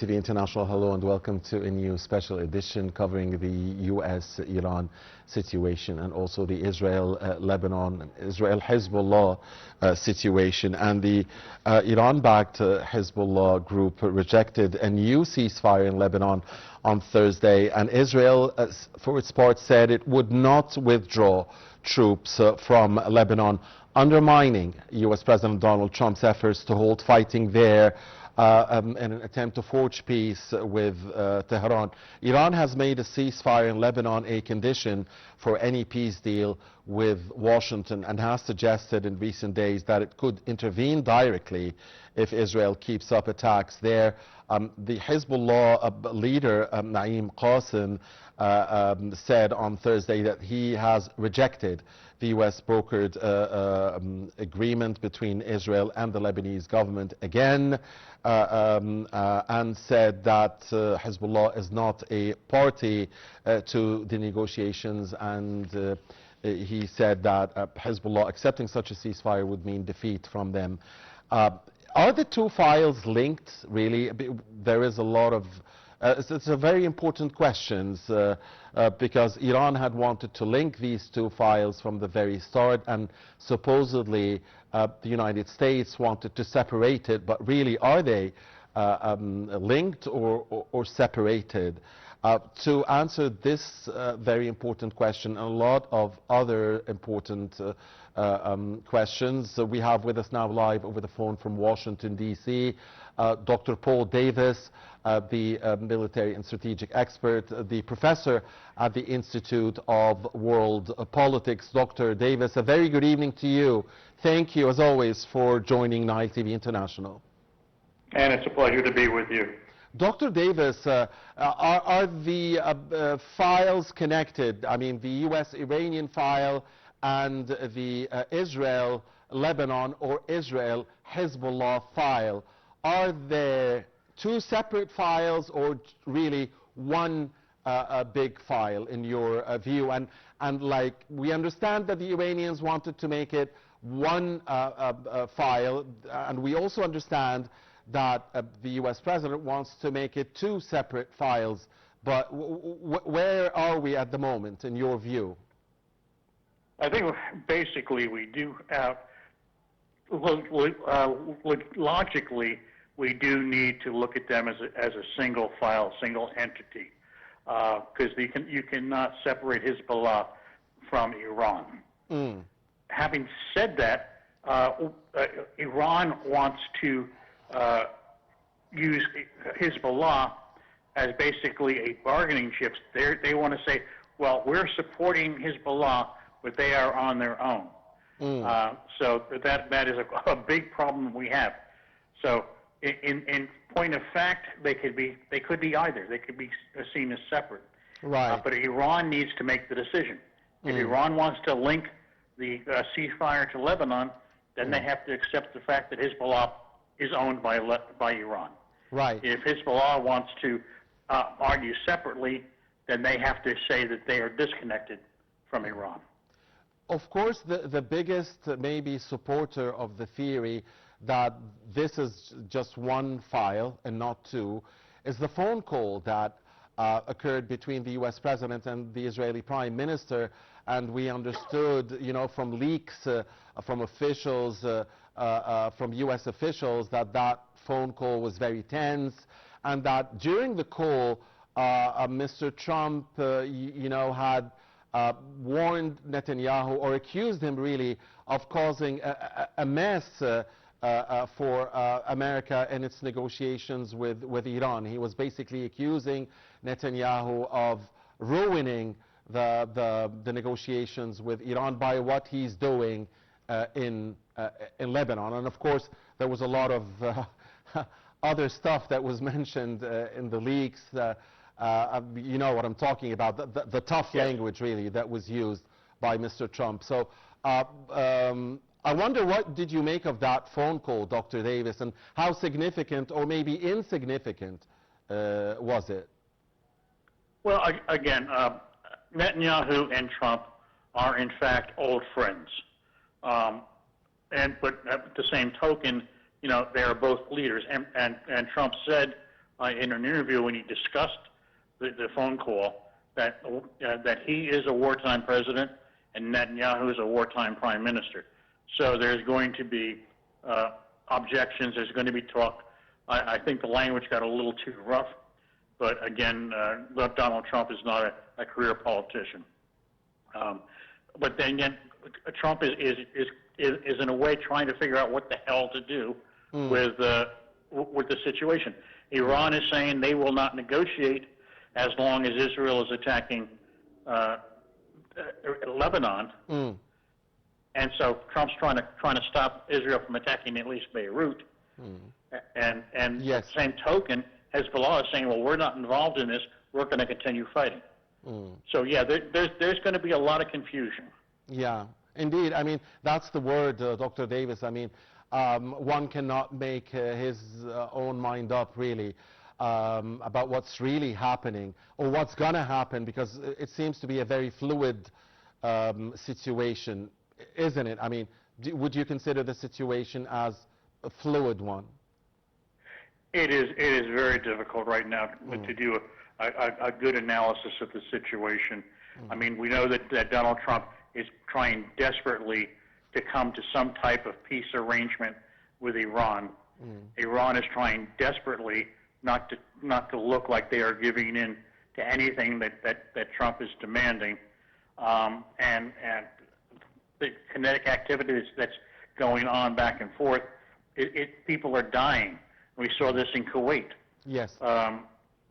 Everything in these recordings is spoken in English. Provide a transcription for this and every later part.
TV International, hello and welcome to a new special edition covering the U.S.-Iran situation and also the Israel-Lebanon, Israel-Hezbollah situation. And the Iran-backed Hezbollah group rejected a new ceasefire in Lebanon on Thursday, and Israel, for its part, said it would not withdraw troops from Lebanon, undermining U.S. President Donald Trump's efforts to halt fighting there in an attempt to forge peace with Tehran. Iran has made a ceasefire in Lebanon a condition for any peace deal with Washington and has suggested in recent days that it could intervene directly if Israel keeps up attacks there. The Hezbollah leader, Naim Qassem, said on Thursday that he has rejected the U.S. brokered agreement between Israel and the Lebanese government again, and said that Hezbollah is not a party to the negotiations, and he said that Hezbollah accepting such a ceasefire would mean defeat from them. Are the two files linked, really? There is a lot of it's a very important question because Iran had wanted to link these two files from the very start, and supposedly the United States wanted to separate it, but really are they linked or separated? To answer this very important question and a lot of other important questions, we have with us now live over the phone from Washington, D.C., Dr. Paul Davis, the military and strategic expert, the professor at the Institute of World Politics. Dr. Davis, a very good evening to you. Thank you, as always, for joining Nile TV International. And it's a pleasure to be with you. Dr. Davis, are the files connected? I mean, the U.S.-Iranian file and the Israel-Lebanon or Israel-Hezbollah file, are there two separate files or really one big file in your view? And like, we understand that the Iranians wanted to make it one file, and we also understand that the U.S. president wants to make it two separate files. But where are we at the moment, in your view? I think basically we do have, logically, we do need to look at them as a single file, single entity, because you cannot separate Hezbollah from Iran. Having said that, Iran wants to use Hezbollah as basically a bargaining chip. They want to say, well, we're supporting Hezbollah, but they are on their own. So that is a big problem we have. So in point of fact, they could be either. They could be seen as separate. Right. But Iran needs to make the decision. If Iran wants to link the ceasefire to Lebanon, then they have to accept the fact that Hezbollah is owned by Iran. Right. If Hezbollah wants to argue separately, then they have to say that they are disconnected from Iran. Of course, the biggest maybe supporter of the theory that this is just one file and not two is the phone call that occurred between the U.S. president and the Israeli prime minister, and we understood, you know, from leaks from officials, from U.S. officials, that that phone call was very tense, and that during the call, Mr. Trump, you know, had warned Netanyahu, or accused him really, of causing a mess for America in its negotiations with Iran. He was basically accusing Netanyahu of ruining the negotiations with Iran by what he's doing in Lebanon. And of course, there was a lot of other stuff that was mentioned in the leaks. You know what I'm talking about, the tough language really that was used by Mr. Trump. So I wonder, what did you make of that phone call, Dr. Davis, and how significant or maybe insignificant was it? Well, again, Netanyahu and Trump are in fact old friends. But at the same token, you know, they are both leaders. And Trump said in an interview when he discussed the phone call that he is a wartime president and Netanyahu is a wartime prime minister. So there's going to be objections. There's going to be talk. I think the language got a little too rough. But again, Donald Trump is not a career politician. But then again, Trump is in a way trying to figure out what the hell to do with the situation. Iran is saying they will not negotiate as long as Israel is attacking Lebanon. And so Trump's trying to stop Israel from attacking at least Beirut. And yes. the same token, Hezbollah is saying, well, we're not involved in this. We're going to continue fighting. So yeah, there's going to be a lot of confusion. Yeah, indeed. I mean, that's the word, Dr. Davis. I mean, one cannot make his own mind up, really, about what's really happening or what's going to happen, because it seems to be a very fluid situation, isn't it? I mean, would you consider the situation as a fluid one? It is very difficult right now to do a good analysis of the situation. I mean, we know that Donald Trump is trying desperately to come to some type of peace arrangement with Iran. Iran is trying desperately not to look like they are giving in to anything that Trump is demanding. And the kinetic activity that's going on back and forth, people are dying. We saw this in Kuwait. Yes.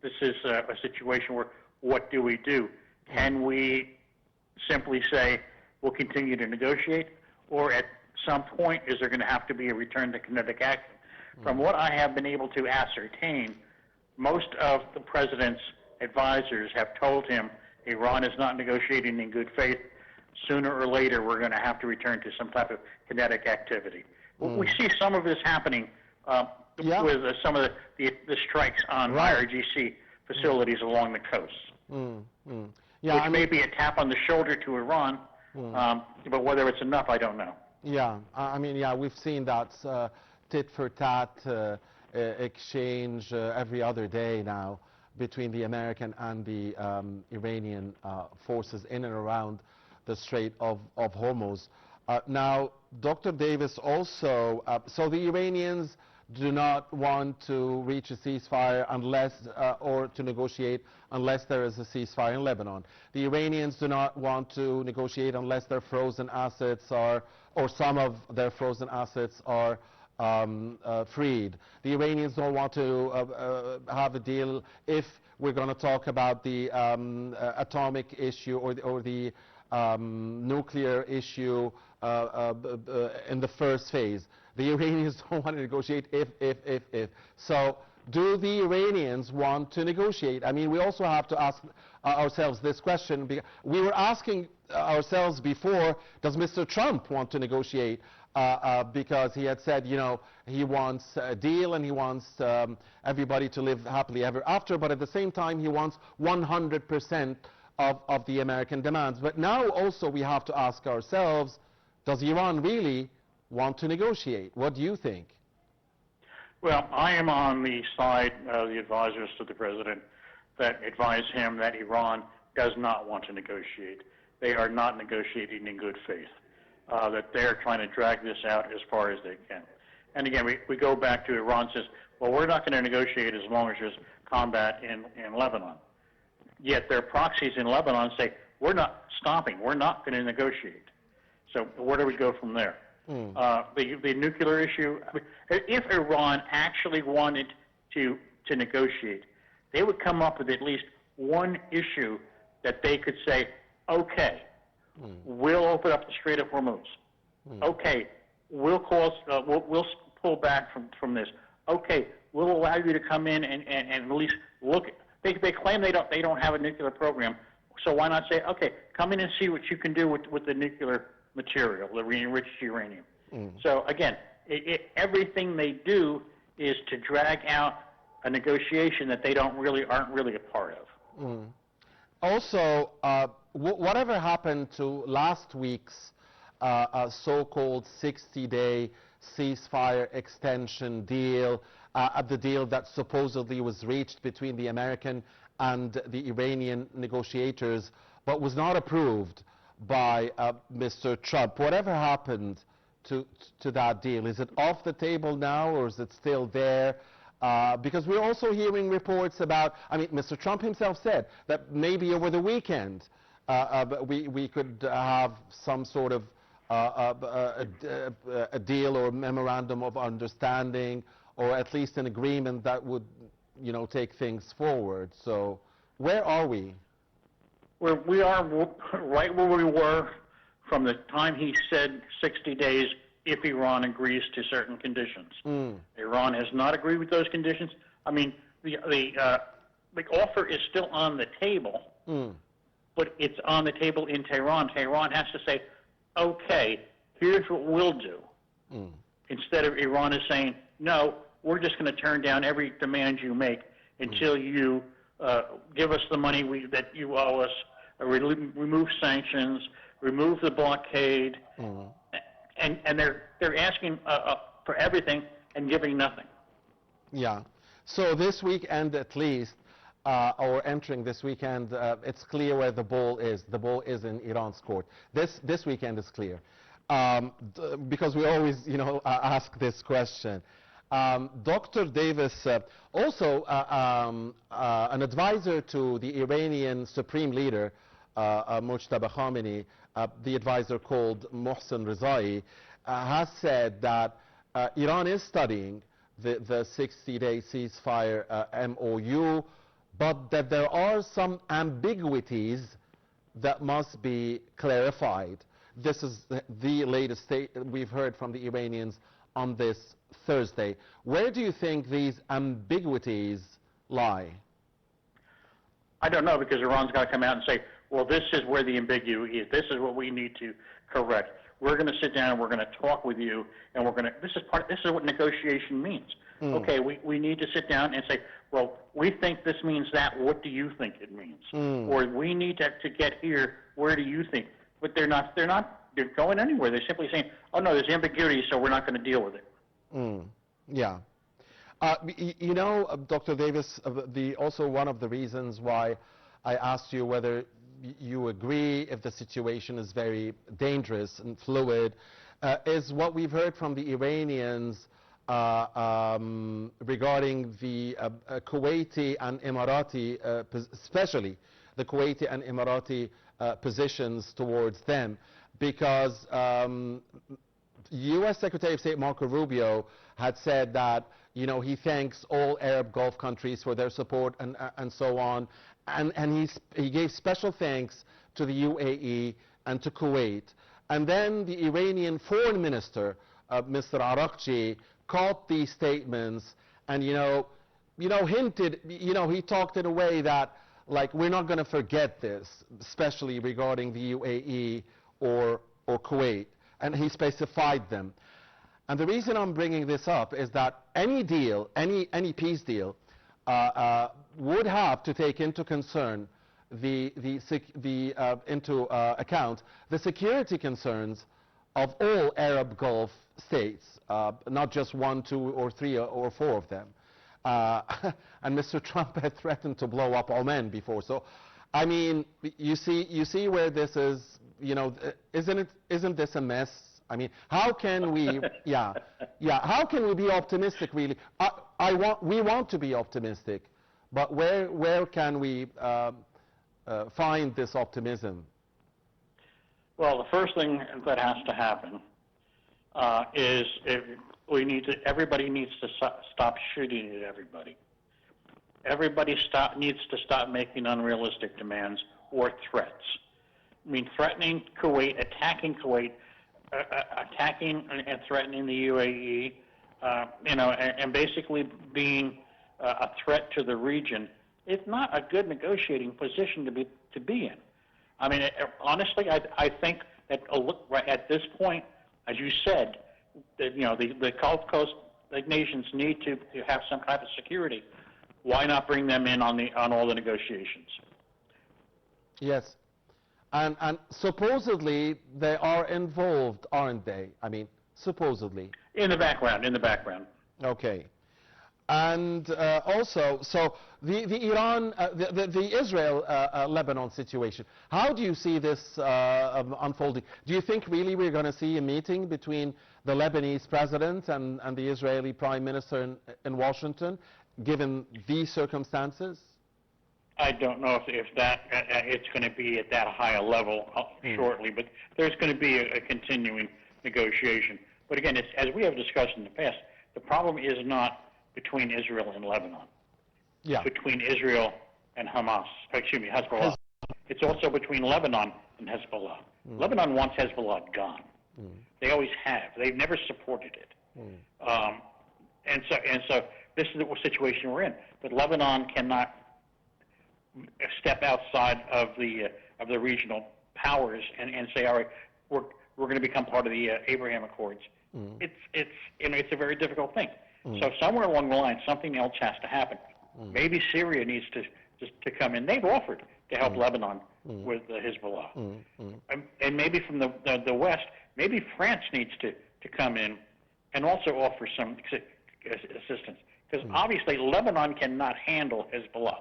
This is a situation where, what do we do? Can we simply say we'll continue to negotiate, or at some point is there going to have to be a return to kinetic action? From what I have been able to ascertain, most of the president's advisors have told him Iran is not negotiating in good faith. Sooner or later, we're going to have to return to some type of kinetic activity. We see some of this happening with some of the strikes on IRGC facilities along the coast, which may be a tap on the shoulder to Iran, but whether it's enough, I don't know. Yeah, I mean, yeah, we've seen that tit-for-tat exchange every other day now between the American and the Iranian forces in and around the Strait of Hormuz. Now, Dr. Davis, also, so the Iranians do not want to reach a ceasefire unless, or to negotiate unless there is a ceasefire in Lebanon. The Iranians do not want to negotiate unless their frozen assets are, or some of their frozen assets are freed. The Iranians don't want to have a deal if we're going to talk about the atomic issue or the nuclear issue in the first phase. The Iranians don't want to negotiate if. So do the Iranians want to negotiate? I mean, we also have to ask ourselves this question. Because we were asking ourselves before, does Mr. Trump want to negotiate? Because he had said, you know, he wants a deal and he wants everybody to live happily ever after, but at the same time he wants 100% of the American demands. But now also we have to ask ourselves, does Iran really want to negotiate? What do you think? Well, I am on the side of the advisors to the president that advise him that Iran does not want to negotiate. They are not negotiating in good faith, that they're trying to drag this out as far as they can. And again, we go back to Iran says, well, we're not going to negotiate as long as there's combat in Lebanon. Yet their proxies in Lebanon say, we're not stopping, we're not going to negotiate. So where do we go from there? The nuclear issue, if Iran actually wanted to negotiate, they would come up with at least one issue that they could say, okay, we'll open up the Strait of Hormuz. Okay, we'll pull back from this. Okay, we'll allow you to come in and at least look. They claim they don't have a nuclear program, so why not say, okay, come in and see what you can do with the nuclear material, the enriched uranium. So again, everything they do is to drag out a negotiation that they aren't really a part of. Also, whatever happened to last week's so-called 60-day ceasefire extension deal at the deal that supposedly was reached between the American and the Iranian negotiators, but was not approved by Mr. Trump. Whatever happened to that deal? Is it off the table now, or is it still there? Because we're also hearing reports about, I mean, Mr. Trump himself said that maybe over the weekend we could have some sort of a deal or memorandum of understanding, or at least an agreement that would, you know, take things forward. So where are we? We are right where we were from the time he said 60 days if Iran agrees to certain conditions. Iran has not agreed with those conditions. I mean, the offer is still on the table, but it's on the table in Tehran. Tehran has to say, okay, here's what we'll do. Instead of Iran is saying, no, we're just going to turn down every demand you make until you give us the money that you owe us, remove sanctions, remove the blockade, and they're asking for everything and giving nothing. Yeah. So this weekend, at least, or entering this weekend, it's clear where the ball is. The ball is in Iran's court. This weekend is clear, because we always, you know, ask this question. Dr. Davis, also an advisor to the Iranian Supreme Leader, Mujtaba Khamenei, the advisor called Mohsen Rezai, has said that Iran is studying the 60-day ceasefire MOU, but that there are some ambiguities that must be clarified. This is the latest statement we've heard from the Iranians on this Thursday. Where do you think these ambiguities lie? I don't know, because Iran's got to come out and say, well, this is where the ambiguity is. This is what we need to correct. We're going to sit down and we're going to talk with you, and we're going to, this is what negotiation means. Okay, we need to sit down and say, well, we think this means that. What do you think it means? Or we need to get here. Where do you think? But they're going anywhere. They're simply saying, oh, no, there's ambiguity, so we're not going to deal with it. Yeah. You know, Dr. Davis, also one of the reasons why I asked you whether you agree if the situation is very dangerous and fluid is what we've heard from the Iranians regarding the Kuwaiti and Emirati, especially the Kuwaiti and Emirati positions towards them, because U.S. Secretary of State Marco Rubio had said that, you know, he thanks all Arab Gulf countries for their support and so on, and he gave special thanks to the UAE and to Kuwait. And then the Iranian foreign minister, Mr. Arakchi, caught these statements and, you know, hinted, he talked in a way that, like, we're not going to forget this, especially regarding the UAE or Kuwait, and he specified them. And the reason I'm bringing this up is that any deal, any peace deal, would have to take into concern into account the security concerns of all Arab Gulf states, not just 1, 2, or 3, or 4 of them. And Mr. Trump had threatened to blow up Oman before. So, I mean, you see where this is. You know, isn't this a mess? I mean, how can we? How can we be optimistic? Really, we want to be optimistic, but where can we find this optimism? Well, the first thing that has to happen is everybody needs to stop shooting at everybody. Everybody needs to stop making unrealistic demands or threats. I mean, threatening Kuwait, attacking Kuwait, attacking and threatening the UAE, and basically being a threat to the region, it's not a good negotiating position to be in. I mean, honestly, I think that right at this point, as you said, that, the Gulf Coast nations need to have some type of security. Why not bring them in on all the negotiations? Yes. And supposedly they are involved, aren't they? I mean, supposedly. In the background. Okay. And also, so the Iran, the Israel-Lebanon situation, how do you see this unfolding? Do you think really we're going to see a meeting between the Lebanese president and the Israeli prime minister in Washington, given these circumstances? I don't know if that it's going to be at that high a level shortly, but there's going to be a continuing negotiation. But again, as we have discussed in the past, the problem is not between Israel and Lebanon. Yeah. It's between Israel and Hezbollah. It's also between Lebanon and Hezbollah. Lebanon wants Hezbollah gone. They always have. They've never supported it. And so this is the situation we're in. But Lebanon cannot step outside of the regional powers and say, all right, we're going to become part of the Abraham Accords. It's a very difficult thing. So somewhere along the line, something else has to happen. Maybe Syria needs to come in. They've offered to help Lebanon with Hezbollah. And maybe from the West, maybe France needs to come in and also offer some assistance. Because obviously Lebanon cannot handle Hezbollah.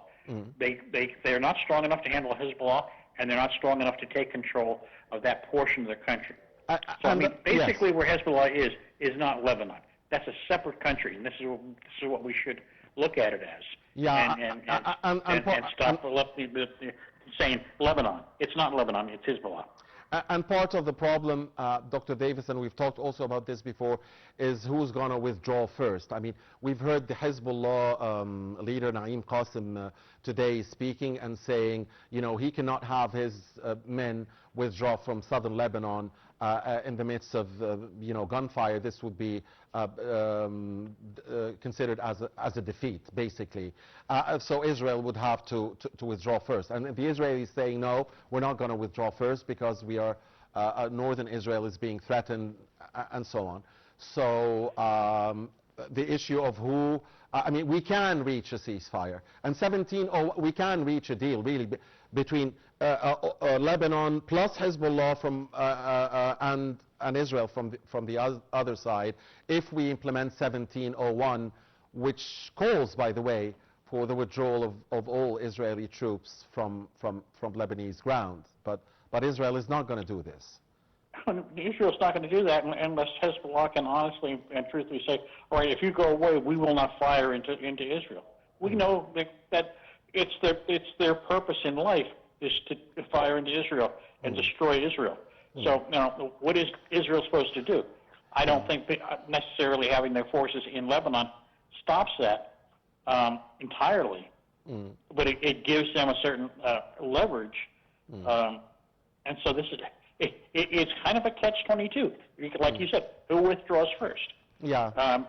They're not strong enough to handle Hezbollah, and they're not strong enough to take control of that portion of the country. So I mean, basically, where Hezbollah is not Lebanon. That's a separate country, and this is what we should look at it as. Yeah, and stop saying Lebanon. It's not Lebanon. It's Hezbollah. And part of the problem, Dr. Davis, and we've talked also about this before, is who's going to withdraw first. I mean, we've heard the Hezbollah leader, Naim Qasim, today speaking and saying, you know, he cannot have his men withdraw from southern Lebanon in the midst of, you know, gunfire. This would be considered as a defeat, basically. So Israel would have to withdraw first. And the Israelis saying, no, we're not going to withdraw first because we are, northern Israel is being threatened, and so on. So the issue of who, I mean, we can reach a ceasefire. And we can reach a deal, really, between Lebanon plus Hezbollah from, and Israel from the other side, if we implement 1701, which calls, by the way, for the withdrawal of all Israeli troops from Lebanese ground. But Israel is not going to do this. Israel's not going to do that unless Hezbollah can honestly and truthfully say, all right, if you go away, we will not fire into Israel. We know that it's their purpose in life is to fire into Israel and destroy Israel. So now, what is Israel supposed to do? I don't think necessarily having their forces in Lebanon stops that entirely, but it gives them a certain leverage. And so this is it's kind of a catch-22. Like you said, who withdraws first? Yeah.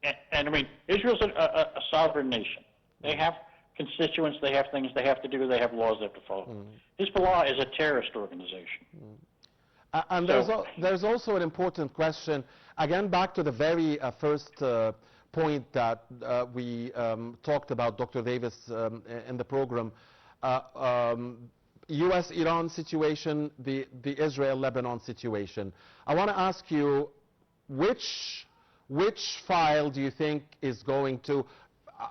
And I mean, Israel's a sovereign nation. They have constituents, they have things they have to do, they have laws they have to follow. Hezbollah is a terrorist organization. And there's also an important question, again, back to the very first point that we talked about, Dr. Davis, in the program. U.S.-Iran situation, the Israel-Lebanon situation. I want to ask you, which file do you think is going to,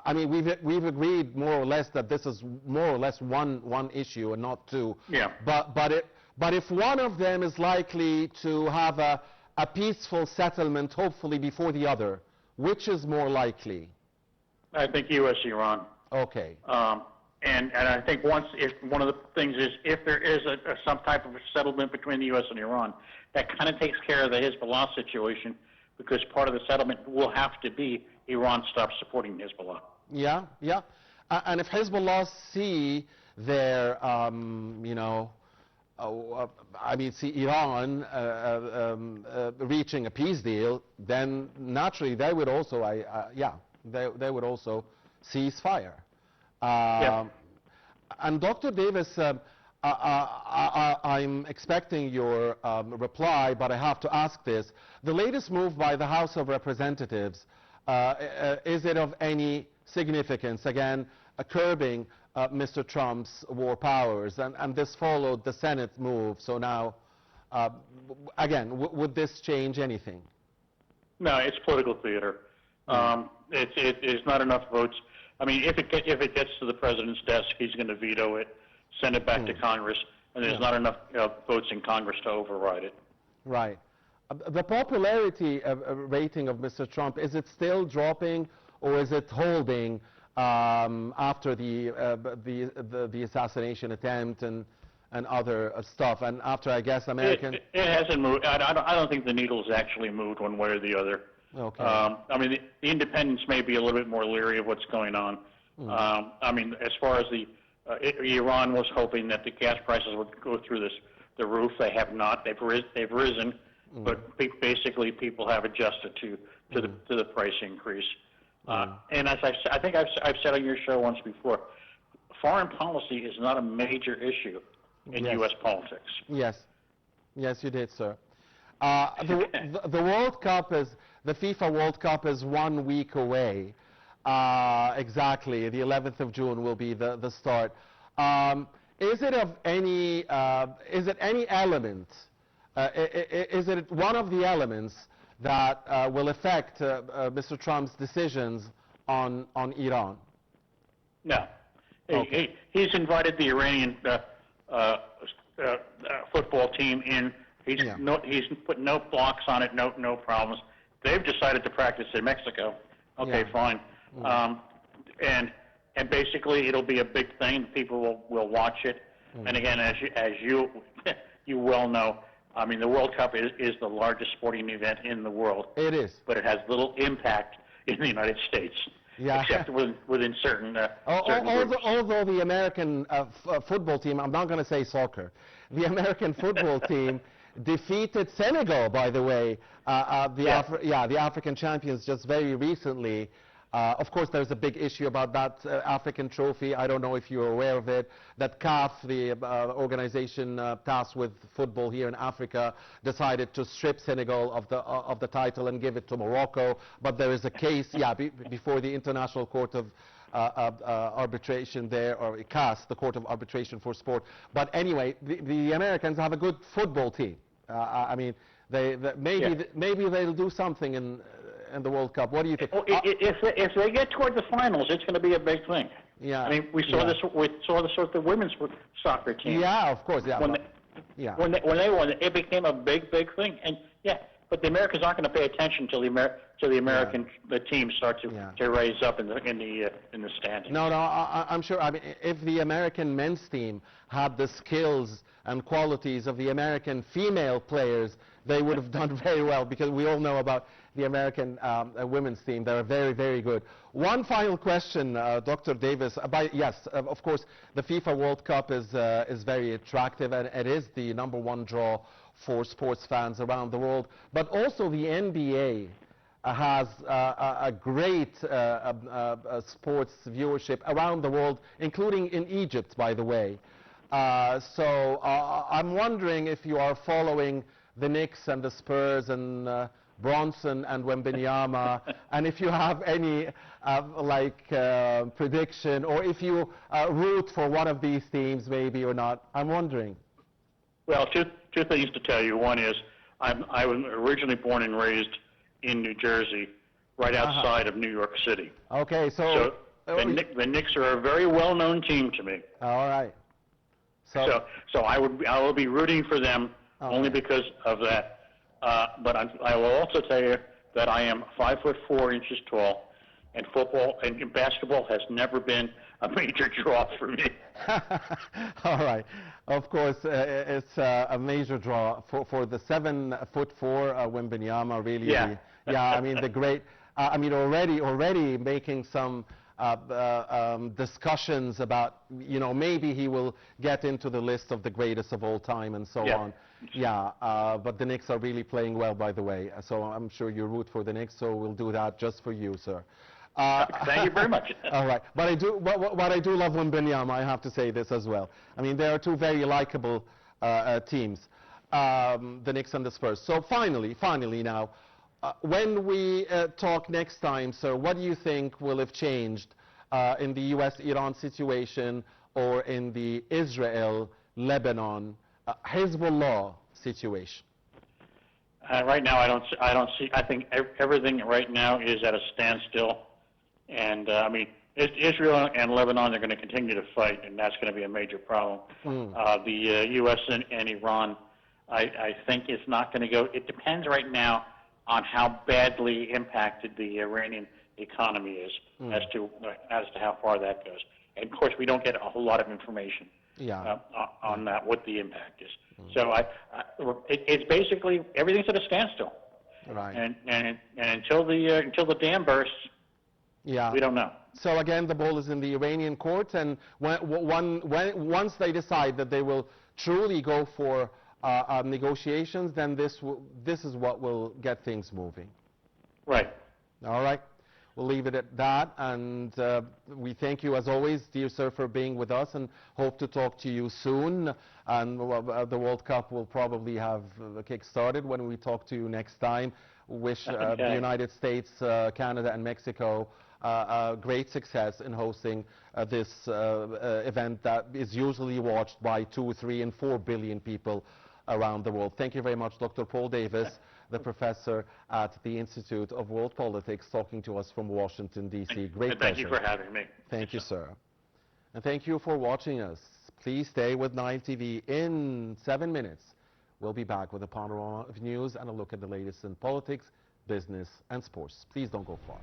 I mean, we've agreed more or less that this is more or less one issue and not two. Yeah. But if one of them is likely to have a peaceful settlement, hopefully before the other, which is more likely? I think U.S.-Iran. Okay. And I think one of the things is if there is some type of a settlement between the U.S. and Iran, that kind of takes care of the Hezbollah situation, because part of the settlement will have to be Iran stops supporting Hezbollah. Yeah, yeah. And if Hezbollah see their, you know, I mean, see Iran reaching a peace deal, then naturally they would also, they would also cease fire. And Dr. Davis, I'm expecting your reply, but I have to ask this. The latest move by the House of Representatives, is it of any significance? Again, curbing Mr. Trump's war powers, and this followed the Senate move. So now, again, would this change anything? No, it's political theater. It's not enough votes. I mean, if it gets to the president's desk, he's going to veto it, send it back to Congress, and there's not enough votes in Congress to override it. Right. The popularity rating of Mr. Trump, is it still dropping, or is it holding after the assassination attempt and other stuff, and after, I guess, American... It hasn't moved. I don't think the needle's actually moved one way or the other. Okay. I mean, the independents may be a little bit more leery of what's going on. I mean, as far as Iran was hoping that the gas prices would go through the roof. They have not. They've risen, but basically people have adjusted to the price increase. And as I think I've said on your show once before, foreign policy is not a major issue in U.S. politics. Yes. Yes, you did, sir. The World Cup the FIFA World Cup is 1 week away. Exactly, the 11th of June will be the start. Is it any element, is it one of the elements that will affect Mr. Trump's decisions on Iran? No. Okay. He's invited the Iranian football team in. He's put no blocks on it, no problems. They've decided to practice in Mexico. Okay, fine. And basically it'll be a big thing. People will watch it. And again, as you you well know, I mean, the World Cup is the largest sporting event in the world. It is. But it has little impact in the United States. Yeah. Except within certain groups. Although the American football team, I'm not going to say soccer, the American football team defeated Senegal, by the way, the African champions just very recently. Of course, there's a big issue about that African trophy. I don't know if you're aware of it, that CAF, the organization tasked with football here in Africa, decided to strip Senegal of the title and give it to Morocco. But there is a case, before the International Court of Arbitration there, or CAS, the Court of Arbitration for Sport. But anyway, the Americans have a good football team. I mean, maybe they'll do something in the World Cup. What do you think? If they get toward the finals, it's going to be a big thing. Yeah. I mean, we saw this with the women's soccer team. Yeah, of course. Yeah. When they won, it became a big thing. And but the Americans aren't going to pay attention till the teams start to raise up in the standings. No, I'm sure. I mean, if the American men's team had the skills and qualities of the American female players, they would have done very well, because we all know about the American women's team. They're very, very good. One final question, Dr. Davis. Yes, of course, the FIFA World Cup is very attractive, and it is the #1 draw for sports fans around the world. But also the NBA has a great sports viewership around the world, including in Egypt, by the way. So I'm wondering if you are following the Knicks and the Spurs and Bronson and Wembanyama, and if you have any prediction, or if you root for one of these teams maybe or not. I'm wondering. Well, two things to tell you. One is I was originally born and raised in New Jersey, right outside of New York City. Okay, so the Knicks are a very well-known team to me. All right. So I will be rooting for them only because of that. But I will also tell you that I am 5'4" tall, and football and basketball has never been a major draw for me. All right. Of course, it's a major draw for the 7'4" Wembanyama. Really. Yeah. I mean, the great. I mean, already making some discussions about, maybe he will get into the list of the greatest of all time and so on. Yeah, but the Knicks are really playing well, by the way. So I'm sure you root for the Knicks, so we'll do that just for you, sir. Thank you very much. All right, but I do love Wembanyama. I have to say this as well. I mean, they are two very likable teams, the Knicks and the Spurs. So finally now, when we talk next time, sir, what do you think will have changed in the U.S.-Iran situation, or in the Israel-Lebanon Hezbollah situation? Right now, I don't see. I think everything right now is at a standstill, and I mean, Israel and Lebanon are going to continue to fight, and that's going to be a major problem. The U.S. and Iran, I think it's not going to go. It depends right now on how badly impacted the Iranian economy is as to how far that goes. And of course, we don't get a whole lot of information on that, what the impact is. So it's basically everything's at a standstill. Right. And until the dam bursts, we don't know. So again, the ball is in the Iranian court, and once they decide that they will truly go for negotiations, then this is what will get things moving. Right. All right. We'll leave it at that, and we thank you as always, dear sir, for being with us, and hope to talk to you soon. And the World Cup will probably have the kick started when we talk to you next time. Wish the United States, Canada, and Mexico great success in hosting this event that is usually watched by 2, 3, and 4 billion people around the world. Thank you very much, Dr. Paul Davis, the professor at the Institute of World Politics, talking to us from Washington, D.C. Great pleasure. Thank you for having me. Thank you, sir. And thank you for watching us. Please stay with Nile TV. In 7 minutes, we'll be back with a panorama of news and a look at the latest in politics, business, and sports. Please don't go far.